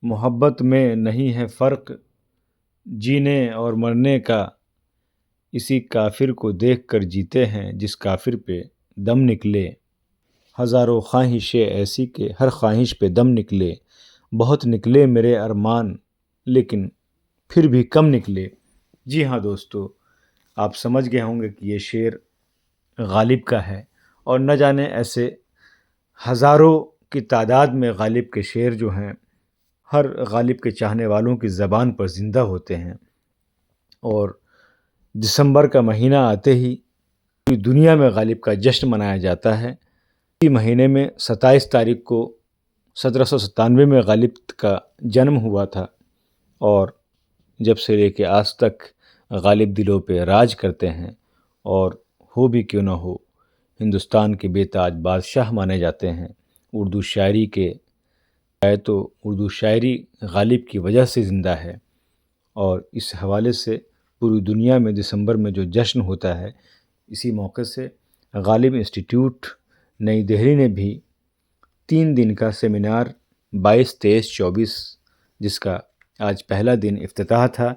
محبت میں نہیں ہے فرق جینے اور مرنے کا، اسی کافر کو دیکھ کر جیتے ہیں جس کافر پہ دم نکلے۔ ہزاروں خواہشیں ایسی کہ ہر خواہش پہ دم نکلے، بہت نکلے میرے ارمان لیکن پھر بھی کم نکلے۔ جی ہاں دوستو، آپ سمجھ گئے ہوں گے کہ یہ شعر غالب کا ہے، اور نہ جانے ایسے ہزاروں کی تعداد میں غالب کے شعر جو ہیں ہر غالب کے چاہنے والوں کی زبان پر زندہ ہوتے ہیں۔ اور دسمبر کا مہینہ آتے ہی پوری دنیا میں غالب کا جشن منایا جاتا ہے۔ اسی مہینے میں 27 تاریخ کو 1797 میں غالب کا جنم ہوا تھا، اور جب سے لے کے آج تک غالب دلوں پہ راج کرتے ہیں، اور ہو بھی کیوں نہ ہو ہندوستان کے بے تاج بادشاہ مانے جاتے ہیں۔ اردو شاعری کے تو اردو شاعری غالب کی وجہ سے زندہ ہے، اور اس حوالے سے پوری دنیا میں دسمبر میں جو جشن ہوتا ہے، اسی موقع سے غالب انسٹیٹیوٹ نئی دہلی نے بھی 3 دن کا سیمینار 22، 23، 24 جس کا آج پہلا دن افتتاح تھا،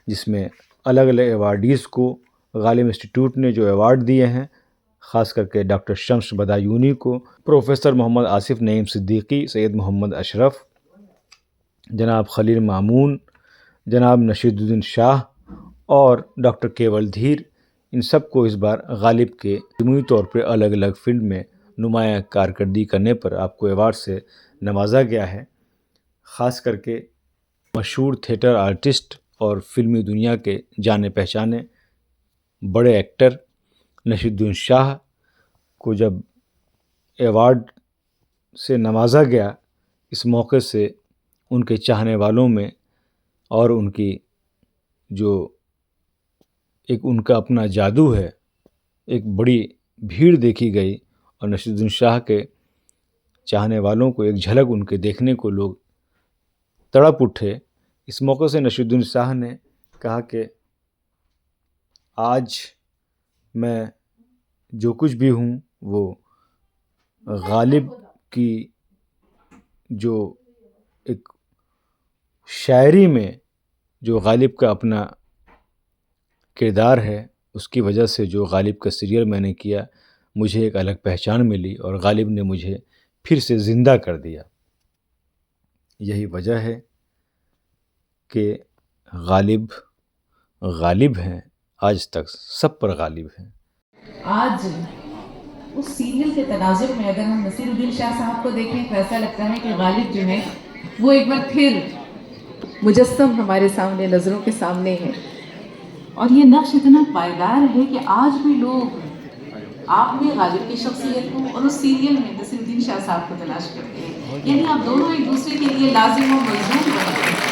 جس میں الگ الگ ایوارڈیز کو غالب انسٹیٹیوٹ نے جو ایوارڈ دیے ہیں، خاص کر کے ڈاکٹر شمس بدایونی کو، پروفیسر محمد آصف نعیم صدیقی، سید محمد اشرف، جناب خلیل مامون، جناب نشید الدین شاہ اور ڈاکٹر کیول دھیر، ان سب کو اس بار غالب کے مجموعی طور پر الگ الگ فیلڈ میں نمایاں کارکردگی کرنے پر آپ کو ایوارڈ سے نوازا گیا ہے۔ خاص کر کے مشہور تھیٹر آرٹسٹ اور فلمی دنیا کے جانے پہچانے بڑے ایکٹر نشید الدین شاہ کو جب ایوارڈ سے نوازا گیا، اس موقع سے ان کے چاہنے والوں میں اور ان کی جو ایک ان کا اپنا جادو ہے، ایک بڑی بھیڑ دیکھی گئی، اور نشید الدین شاہ کے چاہنے والوں کو ایک جھلک ان کے دیکھنے کو لوگ تڑپ اٹھے۔ اس موقع سے نشید الدین شاہ نے کہا کہ آج میں جو کچھ بھی ہوں وہ غالب کی جو ایک شاعری میں جو غالب کا اپنا کردار ہے، اس کی وجہ سے جو غالب کا سیریل میں نے کیا، مجھے ایک الگ پہچان ملی، اور غالب نے مجھے پھر سے زندہ کر دیا۔ یہی وجہ ہے کہ غالب غالب ہیں، آج تک سب پر غالب ہیں۔ آج اس سیریل کے تناظر میں اگر ہم نصیر الدین شاہ صاحب کو دیکھیں تو ایسا لگتا ہے کہ غالب جو ہے وہ ایک بار پھر مجسم ہمارے سامنے، نظروں کے سامنے ہے، اور یہ نقش اتنا پائیدار ہے کہ آج بھی لوگ آپ میں غالب کی شخصیت کو اور اس سیریل میں نصیر الدین شاہ صاحب کو تلاش کرتے ہیں، یعنی آپ دونوں ایک دوسرے کے لیے لازم و ملزوم بنتے ہیں۔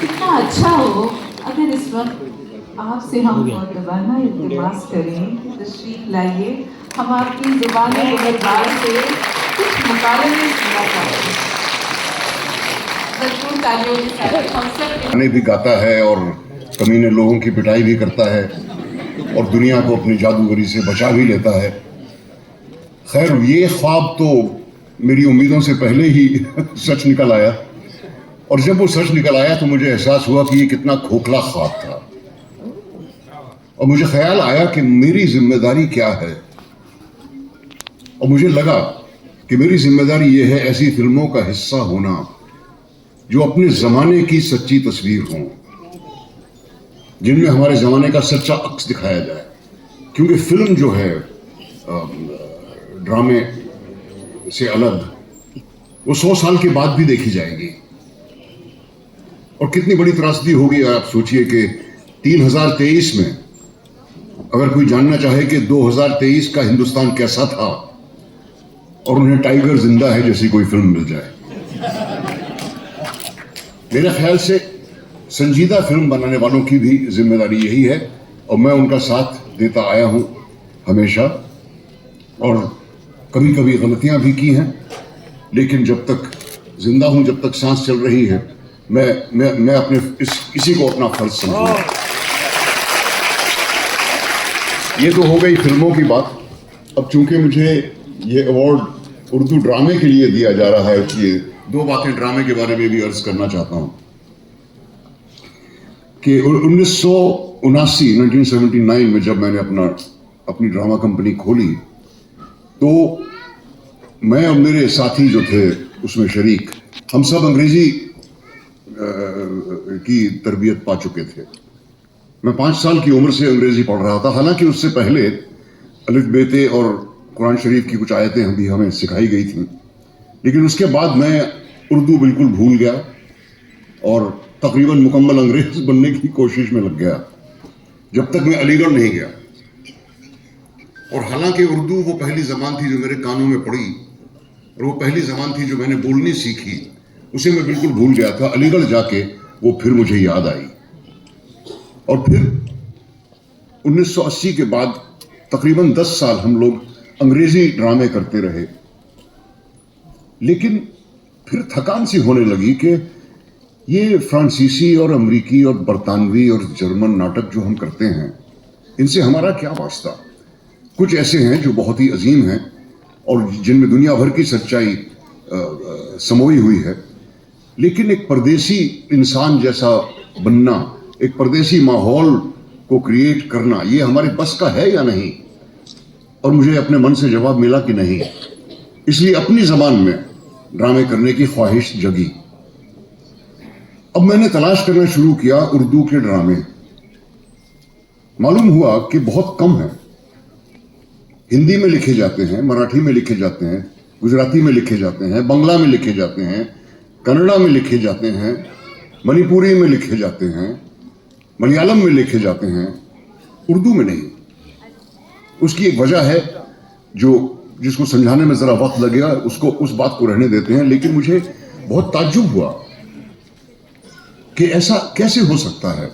کتنا اچھا ہو اگر اس وقت آپ سے ہم مؤدبانہ التماس کریں کہ تشریف لائیے، ہم آپ کی زبان گلزار سے کچھ مکالمے سنا چاہتے ہیں۔ گانے بھی گاتا ہے اور کمینے لوگوں کی پٹائی بھی کرتا ہے، اور دنیا کو اپنی جادوگری سے بچا بھی لیتا ہے۔ خیر، یہ خواب تو میری امیدوں سے پہلے ہی سچ نکل آیا، اور جب وہ سچ نکل آیا تو مجھے احساس ہوا کہ یہ کتنا کھوکھلا خواب تھا، اور مجھے خیال آیا کہ میری ذمہ داری کیا ہے، اور مجھے لگا کہ میری ذمہ داری یہ ہے ایسی فلموں کا حصہ ہونا جو اپنے زمانے کی سچی تصویر ہوں، جن میں ہمارے زمانے کا سچا عکس دکھایا جائے، کیونکہ فلم جو ہے ڈرامے سے الگ وہ 100 سال کے بعد بھی دیکھی جائے گی، اور کتنی بڑی تراژدی ہوگی۔ آپ سوچئے کہ 3023 میں اگر کوئی جاننا چاہے کہ 2023 کا ہندوستان کیسا تھا، اور انہیں ٹائیگر زندہ ہے جیسی کوئی فلم مل جائے۔ میرے خیال سے سنجیدہ فلم بنانے والوں کی بھی ذمہ داری یہی ہے، اور میں ان کا ساتھ دیتا آیا ہوں ہمیشہ، اور کبھی کبھی غلطیاں بھی کی ہیں، لیکن جب تک زندہ ہوں، جب تک سانس چل رہی ہے، میں اپنے اسی کو اپنا فرض سمجھوں گا۔ یہ تو ہو گئی فلموں کی بات۔ اب چونکہ مجھے یہ ایوارڈ اردو ڈرامے کے لیے دیا جا رہا ہے، کہ دو باتیں ڈرامے کے بارے میں بھی عرض کرنا چاہتا ہوں کہ 1979 میں جب میں نے اپنی ڈرامہ کمپنی کھولی تو میں اور میرے ساتھی جو تھے اس میں شریک، ہم سب انگریزی کی تربیت پا چکے تھے. میں 5 سال کی عمر سے انگریزی پڑھ رہا تھا، حالانکہ اس سے پہلے الف بیتے اور قرآن شریف کی کچھ آیتیں بھی ہمیں سکھائی گئی تھیں، لیکن اس کے بعد میں اردو بالکل بھول گیا اور تقریباً مکمل انگریز بننے کی کوشش میں لگ گیا جب تک میں علی گڑھ نہیں گیا. اور حالانکہ اردو وہ پہلی زبان تھی جو میرے کانوں میں پڑی اور وہ پہلی زبان تھی جو میں نے بولنی سیکھی، اسے میں بالکل بھول گیا تھا. علی گڑھ جا کے وہ پھر مجھے یاد آئی. اور پھر 1980 کے بعد تقریباً 10 سال ہم لوگ انگریزی ڈرامے کرتے رہے، لیکن پھر تھکان سی ہونے لگی کہ یہ فرانسیسی اور امریکی اور برطانوی اور جرمن ناٹک جو ہم کرتے ہیں ان سے ہمارا کیا واسطہ. کچھ ایسے ہیں جو بہت ہی عظیم ہیں اور جن میں دنیا بھر کی سچائی سموئی ہوئی ہے، لیکن ایک پردیسی انسان جیسا بننا، ایک پردیسی ماحول کو کریٹ کرنا، یہ ہمارے بس کا ہے یا نہیں؟ اور مجھے اپنے من سے جواب ملا کہ نہیں. اس لیے اپنی زبان میں ڈرامے کرنے کی خواہش جگی. اب میں نے تلاش کرنا شروع کیا اردو کے ڈرامے. معلوم ہوا کہ بہت کم ہیں. ہندی میں لکھے جاتے ہیں، مراٹھی میں لکھے جاتے ہیں، گجراتی میں لکھے جاتے ہیں، بنگلہ میں لکھے جاتے ہیں، کنڑا میں لکھے جاتے ہیں، منی پوری میں لکھے جاتے ہیں، ملیالم میں لکھے جاتے ہیں، اردو میں نہیں. اس کی ایک وجہ ہے جس کو سمجھانے میں ذرا وقت لگے گا، اس بات کو رہنے دیتے ہیں. لیکن مجھے بہت تعجب ہوا کہ ایسا کیسے ہو سکتا ہے.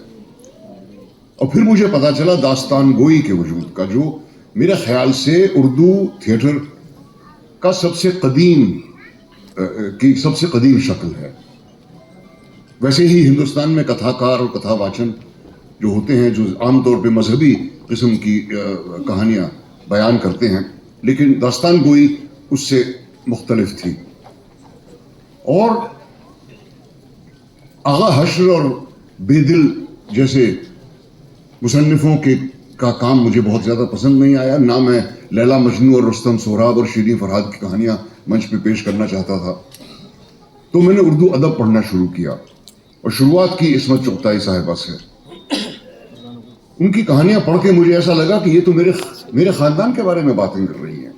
اور پھر مجھے پتا چلا داستان گوئی کے وجود کا، جو میرے خیال سے اردو تھیٹر کا سب سے قدیم شکل ہے. ویسے ہی ہندوستان میں کتھاکار اور کتھا واچن جو ہوتے ہیں، جو عام طور پہ مذہبی قسم کی کہانیاں بیان کرتے ہیں، لیکن داستان گوئی اس سے مختلف تھی. اور آغا حشر اور بے دل جیسے مصنفوں کا کام مجھے بہت زیادہ پسند نہیں آیا. نہ میں لیلا مجنو اور رستم سہراب اور شیریں فرہاد کی کہانیاں منچ پہ پیش کرنا چاہتا تھا. تو میں نے اردو ادب پڑھنا شروع کیا اور شروعات کی عصمت چغتائی صاحبہ سے. ان کی کہانیاں پڑھ کے مجھے ایسا لگا کہ یہ تو میرے خاندان کے بارے میں باتیں کر رہی ہیں،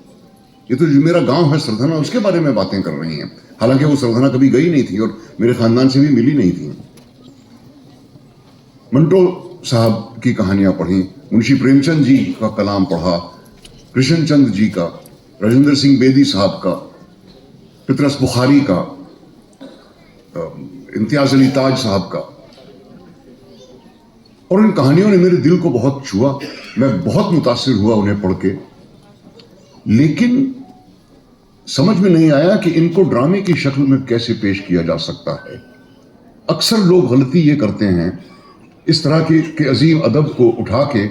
یہ تو جو میرا گاؤں ہے سردھنا، اس کے بارے میں باتیں کر رہی ہیں. حالانکہ وہ سردھنا کبھی گئی نہیں تھی اور میرے خاندان سے بھی ملی نہیں تھی. منٹو صاحب کی کہانیاں پڑھیں، منشی پریم چند جی کا کلام پڑھا، کرشن چند جی کا، راجندر سنگھ بیدی صاحب کا، پطرس بخاری کا، امتیاز علی تاج صاحب کا. اور ان کہانیوں نے میرے دل کو بہت چھوا. میں بہت متاثر ہوا انہیں پڑھ کے. لیکن سمجھ میں نہیں آیا کہ ان کو ڈرامے کی شکل میں کیسے پیش کیا جا سکتا ہے. اکثر لوگ غلطی یہ کرتے ہیں، اس طرح کے عظیم ادب کو اٹھا کے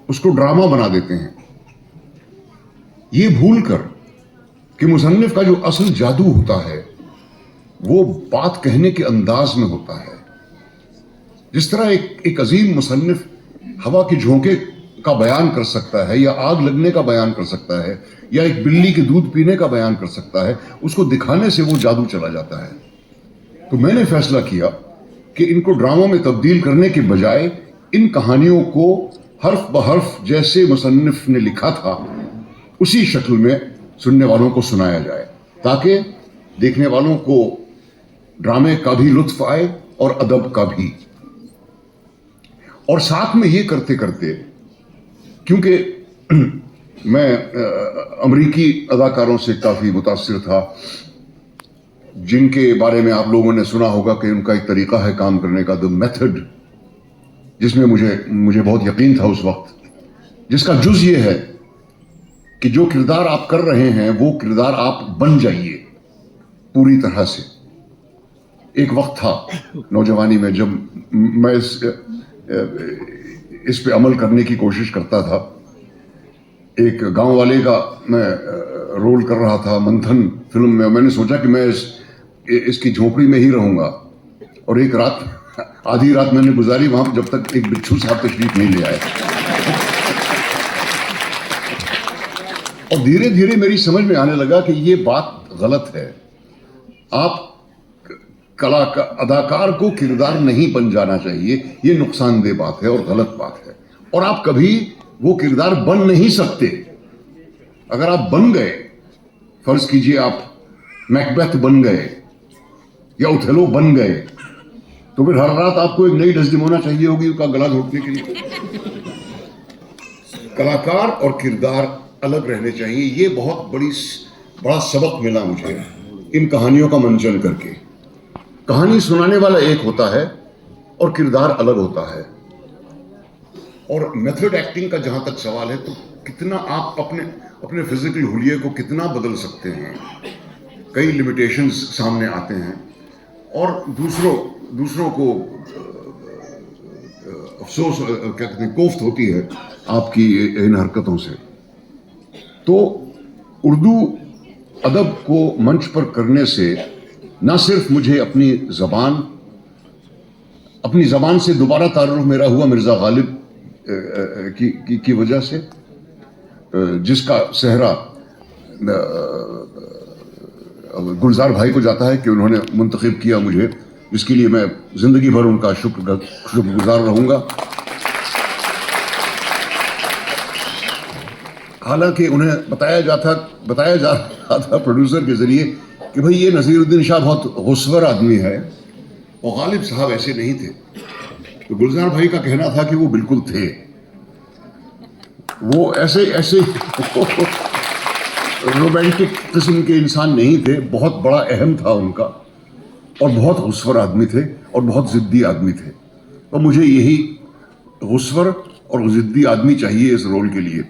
اس کو ڈرامہ بنا دیتے ہیں، یہ بھول کر کہ مصنف کا جو اصل جادو ہوتا ہے وہ بات کہنے کے انداز میں ہوتا ہے. جس طرح ایک عظیم مصنف ہوا کے جھونکے کا بیان کر سکتا ہے، یا آگ لگنے کا بیان کر سکتا ہے، یا ایک بلی کے دودھ پینے کا بیان کر سکتا ہے، اس کو دکھانے سے وہ جادو چلا جاتا ہے. تو میں نے فیصلہ کیا کہ ان کو ڈراموں میں تبدیل کرنے کے بجائے ان کہانیوں کو حرف بحرف جیسے مصنف نے لکھا تھا اسی شکل میں سننے والوں کو سنایا جائے، تاکہ دیکھنے والوں کو ڈرامے کا بھی لطف آئے اور ادب کا بھی. اور ساتھ میں یہ کرتے کرتے، کیونکہ میں امریکی اداکاروں سے کافی متاثر تھا، جن کے بارے میں آپ لوگوں نے سنا ہوگا کہ ان کا ایک طریقہ ہے کام کرنے کا، دی میتھڈ، جس میں مجھے بہت یقین تھا اس وقت، جس کا جز یہ ہے کہ جو کردار آپ کر رہے ہیں وہ کردار آپ بن جائیے پوری طرح سے. ایک وقت تھا نوجوانی میں جب میں اس پہ عمل کرنے کی کوشش کرتا تھا. ایک گاؤں والے کا میں رول کر رہا تھا منتھن فلم میں، اور میں نے سوچا کہ میں اس کی جھونپڑی میں ہی رہوں گا، اور ایک رات آدھی رات میں نے گزاری وہاں جب تک ایک بچھو صاحب تشریف نہیں لے آئے. اور دھیرے دھیرے میری سمجھ میں آنے لگا کہ یہ بات غلط ہے. آپ اداکار کو کردار نہیں بن جانا چاہیے، یہ نقصان دہ بات ہے اور غلط بات ہے، اور آپ کبھی وہ کردار بن نہیں سکتے. اگر آپ بن گئے، فرض کیجئے آپ میکبیتھ بن گئے یا اوتھیلو بن گئے، تو پھر ہر رات آپ کو ایک نئی ڈیسڈیمونا چاہیے ہوگی اس کا گلا گھونٹنے کے لیے. کلاکار اور کردار الگ رہنے چاہیے. یہ بہت بڑا سبق ملا مجھے ان کہانیوں کا منچن کر کے. کہانی سنانے والا ایک ہوتا ہے اور کردار الگ ہوتا ہے. اور میتھڈ ایکٹنگ کا جہاں تک سوال ہے تو کتنا آپ اپنے فزیکل حلیے کو کتنا بدل سکتے ہیں. کئی لمیٹیشنز سامنے آتے ہیں اور دوسروں کو افسوس کیا کہتے ہیں کوفت ہوتی ہے آپ کی ان حرکتوں سے. تو اردو ادب کو منچ پر کرنے سے نہ صرف مجھے اپنی زبان سے دوبارہ تعارف میرا ہوا مرزا غالب کی وجہ سے، جس کا صحرا گلزار بھائی کو جاتا ہے کہ انہوں نے منتخب کیا مجھے، جس کے لیے میں زندگی بھر ان کا شکر گزار رہوں گا. حالانکہ انہیں بتایا جا رہا تھا پروڈیوسر کے ذریعے کہ بھئی یہ نصیر الدین شاہ بہت غصور آدمی ہے، اور غالب صاحب ایسے نہیں تھے. تو گلزار بھائی کا کہنا تھا کہ وہ بالکل تھے. وہ ایسے رومانٹک قسم کے انسان نہیں تھے. بہت بڑا اہم تھا ان کا، اور بہت غصور آدمی تھے اور بہت ضدی آدمی تھے. اور مجھے یہی غصور اور ضدی آدمی چاہیے اس رول کے لیے.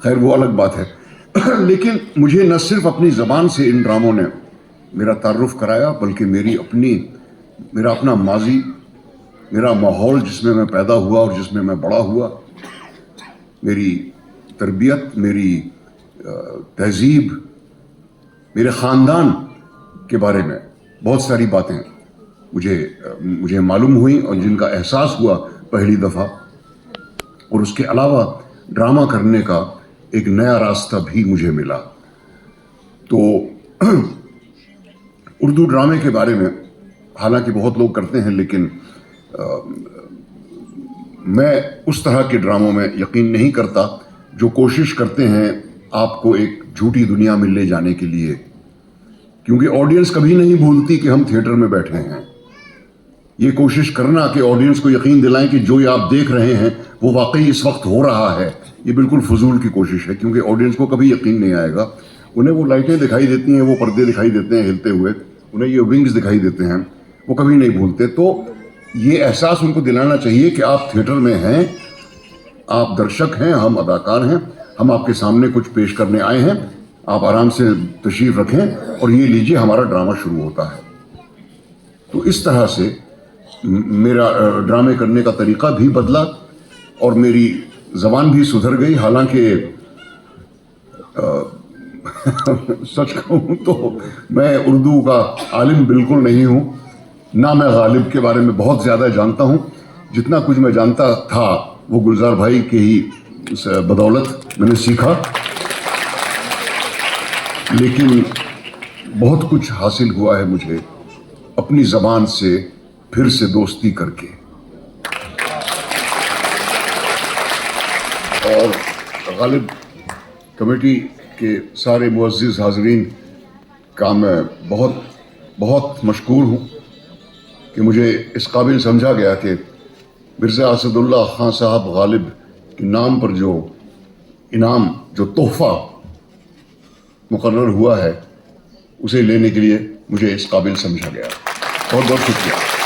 خیر وہ الگ بات ہے. لیکن مجھے نہ صرف اپنی زبان سے ان ڈراموں نے میرا تعارف کرایا، بلکہ میرا اپنا ماضی، میرا ماحول جس میں میں پیدا ہوا اور جس میں میں بڑا ہوا، میری تربیت، میری تہذیب، میرے خاندان کے بارے میں بہت ساری باتیں مجھے معلوم ہوئیں اور جن کا احساس ہوا پہلی دفعہ. اور اس کے علاوہ ڈرامہ کرنے کا ایک نیا راستہ بھی مجھے ملا. تو اردو ڈرامے کے بارے میں حالانکہ بہت لوگ کرتے ہیں، لیکن میں اس طرح کے ڈراموں میں یقین نہیں کرتا جو کوشش کرتے ہیں آپ کو ایک جھوٹی دنیا میں لے جانے کے لیے. کیونکہ آڈینس کبھی نہیں بھولتی کہ ہم تھیٹر میں بیٹھے ہیں. یہ کوشش کرنا کہ آڈینس کو یقین دلائیں کہ جو یہ آپ دیکھ رہے ہیں وہ واقعی اس وقت ہو رہا ہے، یہ بالکل فضول کی کوشش ہے. کیونکہ آڈینس کو کبھی یقین نہیں آئے گا. انہیں وہ لائٹیں دکھائی دیتی ہیں، وہ پردے دکھائی دیتے ہیں ہلتے ہوئے، انہیں یہ ونگز دکھائی دیتے ہیں، وہ کبھی نہیں بھولتے. تو یہ احساس ان کو دلانا چاہیے کہ آپ تھیٹر میں ہیں، آپ درشک ہیں، ہم اداکار ہیں، ہم آپ کے سامنے کچھ پیش کرنے آئے ہیں. آپ آرام سے تشریف رکھیں اور یہ لیجئے ہمارا ڈرامہ شروع ہوتا ہے. تو اس طرح سے میرا ڈرامے کرنے کا طریقہ بھی بدلا اور میری زبان بھی سدھر گئی. حالانکہ سچ کہوں تو میں اردو کا عالم بالکل نہیں ہوں، نہ میں غالب کے بارے میں بہت زیادہ جانتا ہوں. جتنا کچھ میں جانتا تھا وہ گلزار بھائی کے ہی بدولت میں نے سیکھا. لیکن بہت کچھ حاصل ہوا ہے مجھے اپنی زبان سے پھر سے دوستی کر کے. اور غالب کمیٹی کے سارے معزز حاضرین کا میں بہت بہت مشکور ہوں کہ مجھے اس قابل سمجھا گیا کہ مرزا اسد اللہ خان صاحب غالب کے نام پر جو انعام، جو تحفہ مقرر ہوا ہے، اسے لینے کے لیے مجھے اس قابل سمجھا گیا. بہت بہت شکریہ.